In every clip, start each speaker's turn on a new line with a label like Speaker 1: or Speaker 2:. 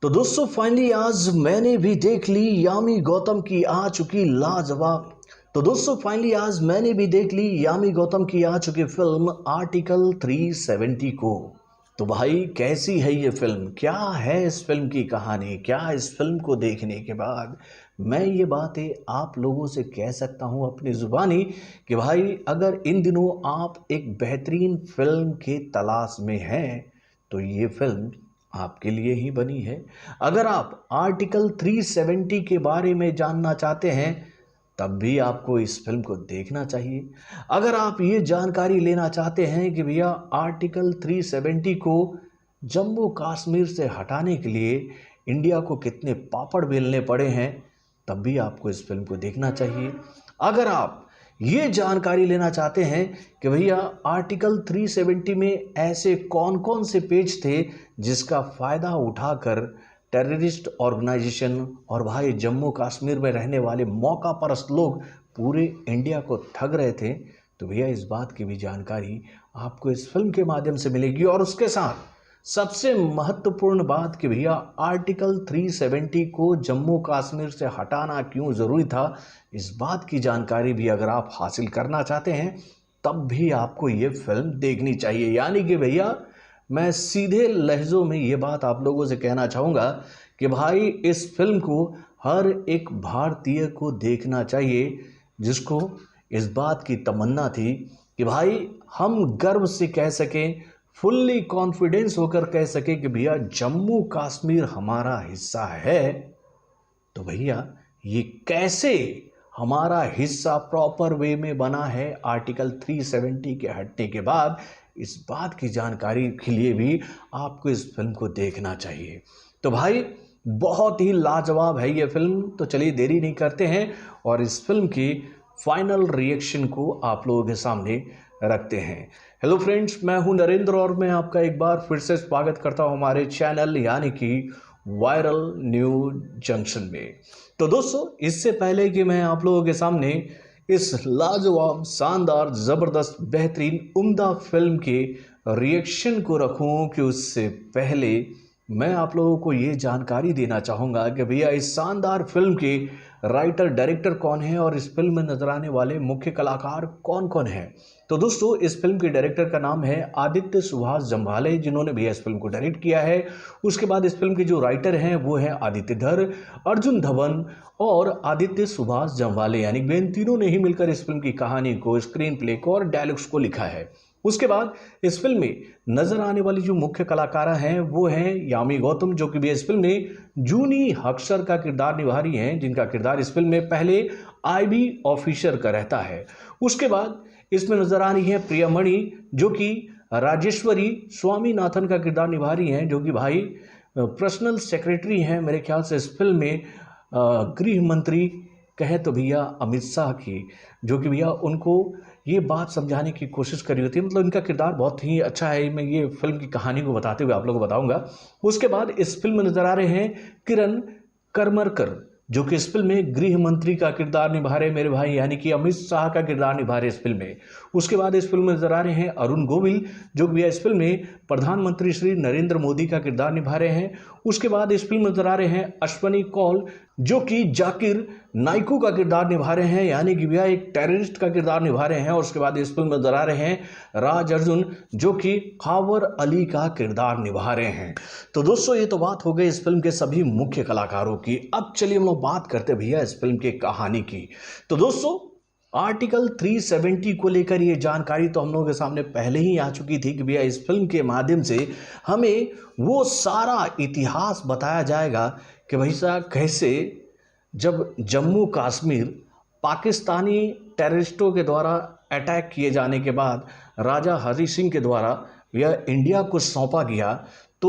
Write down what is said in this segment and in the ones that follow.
Speaker 1: तो दोस्तों फाइनली आज मैंने भी देख ली यामी गौतम की आ चुकी लाजवाब। तो दोस्तों फाइनली आज मैंने भी देख ली यामी गौतम की आ चुकी फिल्म आर्टिकल 370 को। तो भाई कैसी है ये फिल्म, क्या है इस फिल्म की कहानी, क्या इस फिल्म को देखने के बाद मैं ये बातें आप लोगों से कह सकता हूँ अपनी ज़ुबानी कि भाई अगर इन दिनों आप एक बेहतरीन फिल्म के तलाश में हैं तो ये फिल्म आपके लिए ही बनी है। अगर आप आर्टिकल 370 के बारे में जानना चाहते हैं तब भी आपको इस फिल्म को देखना चाहिए। अगर आप ये जानकारी लेना चाहते हैं कि भैया आर्टिकल 370 को जम्मू कश्मीर से हटाने के लिए इंडिया को कितने पापड़ बेलने पड़े हैं तब भी आपको इस फिल्म को देखना चाहिए। अगर आप ये जानकारी लेना चाहते हैं कि भैया आर्टिकल 370 में ऐसे कौन कौन से पेज थे जिसका फ़ायदा उठाकर टेररिस्ट ऑर्गेनाइजेशन और भाई जम्मू कश्मीर में रहने वाले मौका परस्त लोग पूरे इंडिया को ठग रहे थे, तो भैया इस बात की भी जानकारी आपको इस फिल्म के माध्यम से मिलेगी। और उसके साथ सबसे महत्वपूर्ण बात कि भैया आर्टिकल 370 को जम्मू कश्मीर से हटाना क्यों ज़रूरी था, इस बात की जानकारी भी अगर आप हासिल करना चाहते हैं तब भी आपको ये फिल्म देखनी चाहिए। यानी कि भैया मैं सीधे लहज़ों में ये बात आप लोगों से कहना चाहूँगा कि भाई इस फिल्म को हर एक भारतीय को देखना चाहिए जिसको इस बात की तमन्ना थी कि भाई हम गर्व से कह सकें, फुल्ली कॉन्फिडेंस होकर कह सके कि भैया जम्मू कश्मीर हमारा हिस्सा है। तो भैया ये कैसे हमारा हिस्सा प्रॉपर वे में बना है आर्टिकल 370 के हटने के बाद, इस बात की जानकारी के लिए भी आपको इस फिल्म को देखना चाहिए। तो भाई बहुत ही लाजवाब है ये फिल्म। तो चलिए देरी नहीं करते हैं और इस फिल्म की फाइनल रिएक्शन को आप लोगों के सामने रखते हैं। हेलो फ्रेंड्स, मैं हूं नरेंद्र और मैं आपका एक बार फिर से स्वागत करता हूं हमारे चैनल यानी कि वायरल न्यूज जंक्शन में। तो दोस्तों इससे पहले कि मैं आप लोगों के सामने इस लाजवाब शानदार ज़बरदस्त बेहतरीन उम्दा फिल्म के रिएक्शन को रखूं कि उससे पहले मैं आप लोगों को ये जानकारी देना चाहूँगा कि भैया इस शानदार फिल्म के राइटर डायरेक्टर कौन है और इस फिल्म में नजर आने वाले मुख्य कलाकार कौन कौन हैं। तो दोस्तों इस फिल्म के डायरेक्टर का नाम है आदित्य सुभाष जम्वाले, जिन्होंने भैया इस फिल्म को डायरेक्ट किया है। उसके बाद इस फिल्म के जो राइटर हैं वो है आदित्य धर, अर्जुन धवन और आदित्य सुभाष जम्वाले, यानी इन तीनों ने ही मिलकर इस फिल्म की कहानी को, स्क्रीन प्ले को और डायलॉग्स को लिखा है। उसके बाद इस फिल्म में नजर आने वाली जो मुख्य कलाकार हैं वो हैं यामी गौतम, जो कि भी इस फिल्म में जूनी हक्सर का किरदार निभा रही हैं, जिनका किरदार इस फिल्म में पहले आईबी ऑफिसर का रहता है। उसके बाद इसमें नजर आ रही है प्रियमणि, जो कि राजेश्वरी स्वामीनाथन का किरदार निभा रही हैं, जो कि भाई पर्सनल सेक्रेटरी हैं मेरे ख्याल से इस फिल्म में गृह मंत्री कहे तो भैया अमित शाह की, जो कि भैया उनको ये बात समझाने की कोशिश करी होती है। मतलब इनका किरदार बहुत ही अच्छा है। मैं ये फिल्म की कहानी को बताते हुए आप लोगों को बताऊंगा। उसके बाद इस फिल्म में नजर आ रहे हैं किरण करमरकर, जो कि इस फिल्म में गृह मंत्री का किरदार निभा रहे मेरे भाई, यानी कि अमित शाह का किरदार निभा रहे इस फिल्म में। उसके बाद इस फिल्म में नजर आ रहे हैं अरुण गोविल, जो कि इस फिल्म में प्रधानमंत्री श्री नरेंद्र मोदी का किरदार निभा रहे हैं। उसके बाद इस फिल्म में नजर आ रहे हैं अश्वनी कौल, जो कि जाकिर नाइकू का किरदार निभा रहे हैं, यानी कि भैया एक टेररिस्ट का किरदार निभा रहे हैं। और उसके बाद इस फिल्म में नजर आ रहे हैं राज अर्जुन, जो कि खावर अली का किरदार निभा रहे हैं। तो दोस्तों ये तो बात हो गई इस फिल्म के सभी मुख्य कलाकारों की। अब चलिए हम लोग बात करते हैं भैया इस फिल्म की कहानी की। तो दोस्तों आर्टिकल 370 को लेकर ये जानकारी तो हम लोगों के सामने पहले ही आ चुकी थी कि भैया इस फिल्म के माध्यम से हमें वो सारा इतिहास बताया जाएगा कि भैया कैसे जब जम्मू कश्मीर पाकिस्तानी टेररिस्टों के द्वारा अटैक किए जाने के बाद राजा हरी सिंह के द्वारा यह इंडिया को सौंपा गया, तो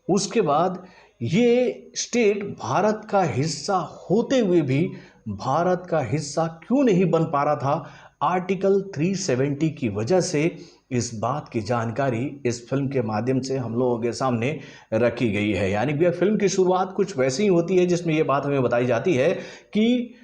Speaker 1: उसके बाद ये स्टेट भारत का हिस्सा होते हुए भी भारत का हिस्सा क्यों नहीं बन पा रहा था, आर्टिकल 370 की वजह से इस बात की जानकारी इस फिल्म के माध्यम से हम लोगों के सामने रखी गई है। यानी कि फिल्म की शुरुआत कुछ वैसी ही होती है जिसमें ये बात हमें बताई जाती है कि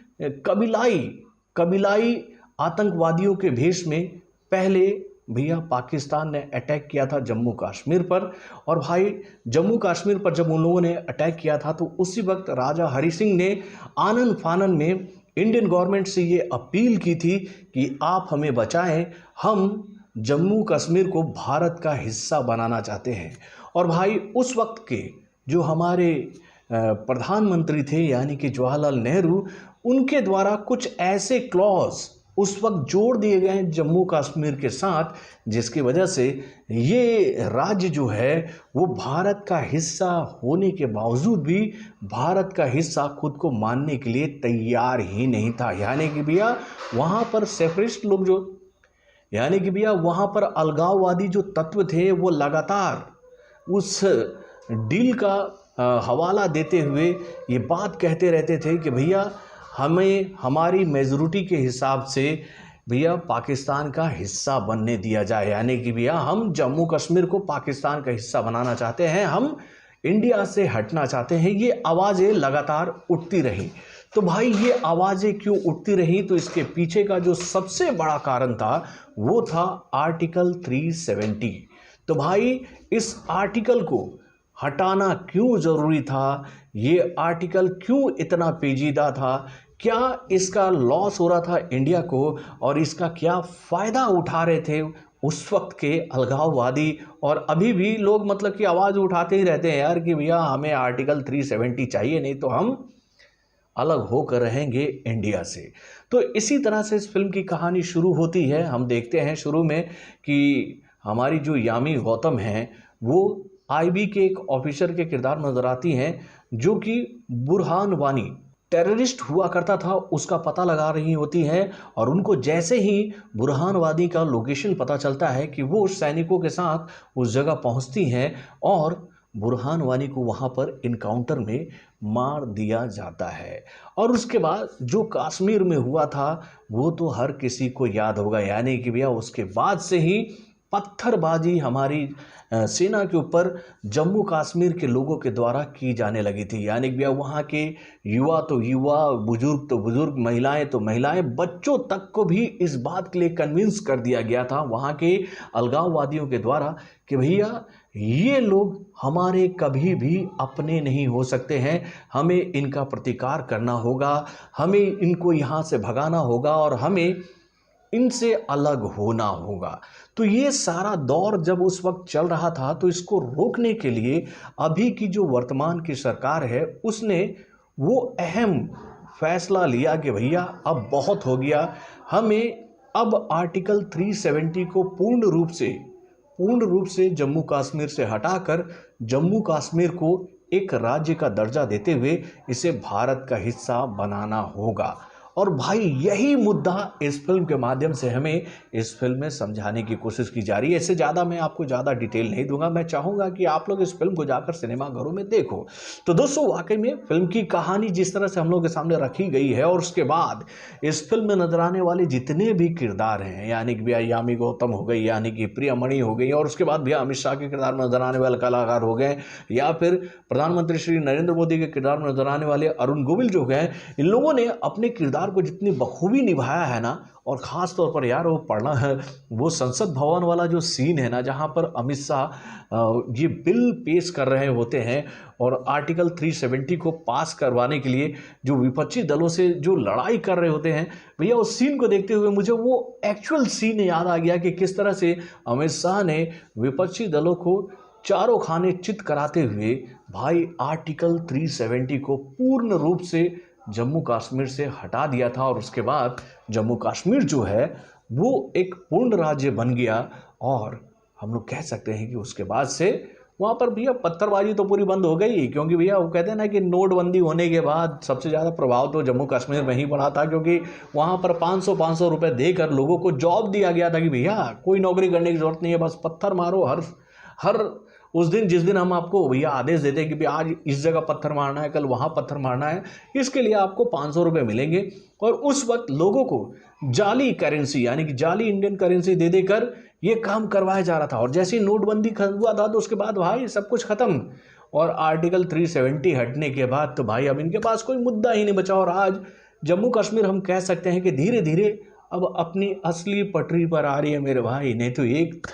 Speaker 1: कबीलाई आतंकवादियों के भेष में पहले भैया पाकिस्तान ने अटैक किया था जम्मू कश्मीर पर। और भाई जम्मू कश्मीर पर जब उन लोगों ने अटैक किया था तो उसी वक्त राजा हरि सिंह ने आनन फानन में इंडियन गवर्नमेंट से ये अपील की थी कि आप हमें बचाएं, हम जम्मू कश्मीर को भारत का हिस्सा बनाना चाहते हैं। और भाई उस वक्त के जो हमारे प्रधानमंत्री थे यानी कि जवाहरलाल नेहरू, उनके द्वारा कुछ ऐसे क्लॉज उस वक्त जोड़ दिए गए जम्मू कश्मीर के साथ, जिसकी वजह से ये राज्य जो है वो भारत का हिस्सा होने के बावजूद भी भारत का हिस्सा खुद को मानने के लिए तैयार ही नहीं था। यानी कि भैया वहाँ पर सेपरेटिस्ट लोग जो यानी कि भैया वहाँ पर अलगाववादी जो तत्व थे वो लगातार उस डील का हवाला देते हुए ये बात कहते रहते थे कि भैया हमें हमारी मेजॉरिटी के हिसाब से भैया पाकिस्तान का हिस्सा बनने दिया जाए। यानी कि भैया हम जम्मू कश्मीर को पाकिस्तान का हिस्सा बनाना चाहते हैं, हम इंडिया से हटना चाहते हैं। ये आवाज़ें लगातार उठती रही। तो भाई ये आवाज़ें क्यों उठती रही, तो इसके पीछे का जो सबसे बड़ा कारण था वो था आर्टिकल 370। तो भाई इस आर्टिकल को हटाना क्यों ज़रूरी था, ये आर्टिकल क्यों इतना पेचीदा था, क्या इसका लॉस हो रहा था इंडिया को और इसका क्या फ़ायदा उठा रहे थे उस वक्त के अलगाववादी। और अभी भी लोग मतलब कि आवाज़ उठाते ही रहते हैं यार कि भैया हमें आर्टिकल 370 चाहिए, नहीं तो हम अलग होकर रहेंगे इंडिया से। तो इसी तरह से इस फिल्म की कहानी शुरू होती है। हम देखते हैं शुरू में कि हमारी जो यामी गौतम हैं वो आईबी के एक ऑफिसर के किरदार में नजर आती हैं, जो कि बुरहान वानी टेररिस्ट हुआ करता था उसका पता लगा रही होती हैं। और उनको जैसे ही बुरहान वानी का लोकेशन पता चलता है कि वो सैनिकों के साथ उस जगह पहुंचती हैं और बुरहान वानी को वहां पर इनकाउंटर में मार दिया जाता है। और उसके बाद जो कश्मीर में हुआ था वो तो हर किसी को याद होगा। यानी कि भैया उसके बाद से ही पत्थरबाजी हमारी सेना के ऊपर जम्मू कश्मीर के लोगों के द्वारा की जाने लगी थी। यानी कि भैया वहाँ के युवा तो युवा, बुजुर्ग तो बुजुर्ग, महिलाएं तो महिलाएं, बच्चों तक को भी इस बात के लिए कन्विंस कर दिया गया था वहाँ के अलगाववादियों के द्वारा कि भैया ये लोग हमारे कभी भी अपने नहीं हो सकते हैं, हमें इनका प्रतिकार करना होगा, हमें इनको यहाँ से भगाना होगा और हमें इनसे अलग होना होगा। तो ये सारा दौर जब उस वक्त चल रहा था तो इसको रोकने के लिए अभी की जो वर्तमान की सरकार है उसने वो अहम फैसला लिया कि भैया अब बहुत हो गया, हमें अब आर्टिकल 370 को पूर्ण रूप से जम्मू कश्मीर से हटाकर जम्मू कश्मीर को एक राज्य का दर्जा देते हुए इसे भारत का हिस्सा बनाना होगा। और भाई यही मुद्दा इस फिल्म के माध्यम से हमें इस फिल्म में समझाने की कोशिश की जा रही है। इससे ज़्यादा मैं आपको ज़्यादा डिटेल नहीं दूंगा, मैं चाहूँगा कि आप लोग इस फिल्म को जाकर सिनेमाघरों में देखो। तो दोस्तों वाकई में फिल्म की कहानी जिस तरह से हम लोग के सामने रखी गई है और उसके बाद इस फिल्म में नजर आने वाले जितने भी किरदार हैं, यानी कि भैया यामी गौतम हो गई, यानी कि प्रियमणि हो गई, और उसके बाद भैया अमित शाह के किरदार में नजर आने वाले कलाकार हो गए, या फिर प्रधानमंत्री श्री नरेंद्र मोदी के किरदार में नजर आने वाले अरुण गोविल जो गए, इन लोगों ने अपने किरदार को जितनी बखूबी निभाया है ना। और ख़ास तौर पर यार वो पढ़ना है वो संसद भवन वाला जो सीन है ना, जहाँ पर अमित शाह ये बिल पेश कर रहे होते हैं और आर्टिकल 370 को पास करवाने के लिए जो विपक्षी दलों से जो लड़ाई कर रहे होते हैं, भैया उस सीन को देखते हुए मुझे वो एक्चुअल सीन याद आ गया कि किस तरह से अमित शाह ने विपक्षी दलों को चारों खाने चित कराते हुए भाई आर्टिकल 370 को पूर्ण रूप से जम्मू कश्मीर से हटा दिया था। और उसके बाद जम्मू कश्मीर जो है वो एक पूर्ण राज्य बन गया। और हम लोग कह सकते हैं कि उसके बाद से वहाँ पर भैया पत्थरबाजी तो पूरी बंद हो गई, क्योंकि भैया वो कहते हैं ना कि नोटबंदी होने के बाद सबसे ज़्यादा प्रभाव तो जम्मू कश्मीर में ही पड़ा था, क्योंकि वहाँ पर 500 रुपये देकर लोगों को जॉब दिया गया था कि भैया कोई नौकरी करने की ज़रूरत नहीं है, बस पत्थर मारो। हर उस दिन जिस दिन हम आपको भैया आदेश देते हैं कि भाई आज इस जगह पत्थर मारना है, कल वहाँ पत्थर मारना है, इसके लिए आपको 500 रुपये मिलेंगे। और उस वक्त लोगों को जाली करेंसी यानी कि जाली इंडियन करेंसी दे देकर ये काम करवाया जा रहा था। और जैसे ही नोटबंदी हुआ था तो उसके बाद भाई सब कुछ खत्म। और आर्टिकल 370 हटने के बाद तो भाई अब इनके पास कोई मुद्दा ही नहीं बचा। और आज जम्मू कश्मीर हम कह सकते हैं कि धीरे धीरे अब अपनी असली पटरी पर आ रही है मेरे भाई। नहीं तो एक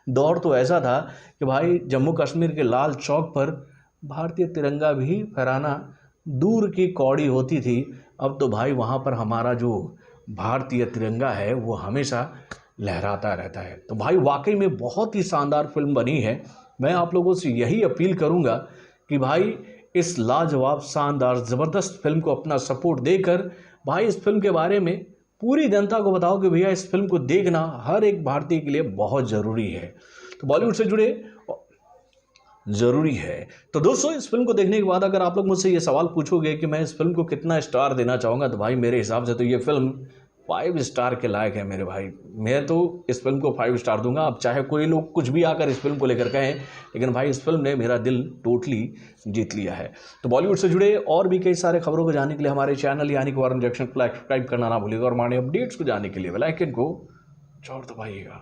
Speaker 1: दौर तो ऐसा था कि भाई जम्मू कश्मीर के लाल चौक पर भारतीय तिरंगा भी फहराना दूर की कौड़ी होती थी। अब तो भाई वहाँ पर हमारा जो भारतीय तिरंगा है वो हमेशा लहराता रहता है। तो भाई वाकई में बहुत ही शानदार फिल्म बनी है। मैं आप लोगों से यही अपील करूँगा कि भाई इस लाजवाब शानदार ज़बरदस्त फिल्म को अपना सपोर्ट देकर भाई इस फिल्म के बारे में पूरी जनता को बताओ कि भैया इस फिल्म को देखना हर एक भारतीय के लिए बहुत ज़रूरी है। तो बॉलीवुड से जुड़े ज़रूरी है। तो दोस्तों इस फिल्म को देखने के बाद अगर आप लोग मुझसे ये सवाल पूछोगे कि मैं इस फिल्म को कितना स्टार देना चाहूँगा, तो भाई मेरे हिसाब से तो ये फिल्म 5 स्टार के लायक है मेरे भाई। मैं तो इस फिल्म को 5 स्टार दूंगा। अब चाहे कोई लोग कुछ भी आकर इस फिल्म को लेकर कहें, लेकिन भाई इस फिल्म ने मेरा दिल टोटली जीत लिया है। तो बॉलीवुड से जुड़े और भी कई सारे खबरों को जानने के लिए हमारे चैनल यानी कि वारन जंक्शन को सब्सक्राइब करना ना भूलिएगा और हमारे अपडेट्स को जानने के लिए बेल आइकन को जरूर दबाइएगा।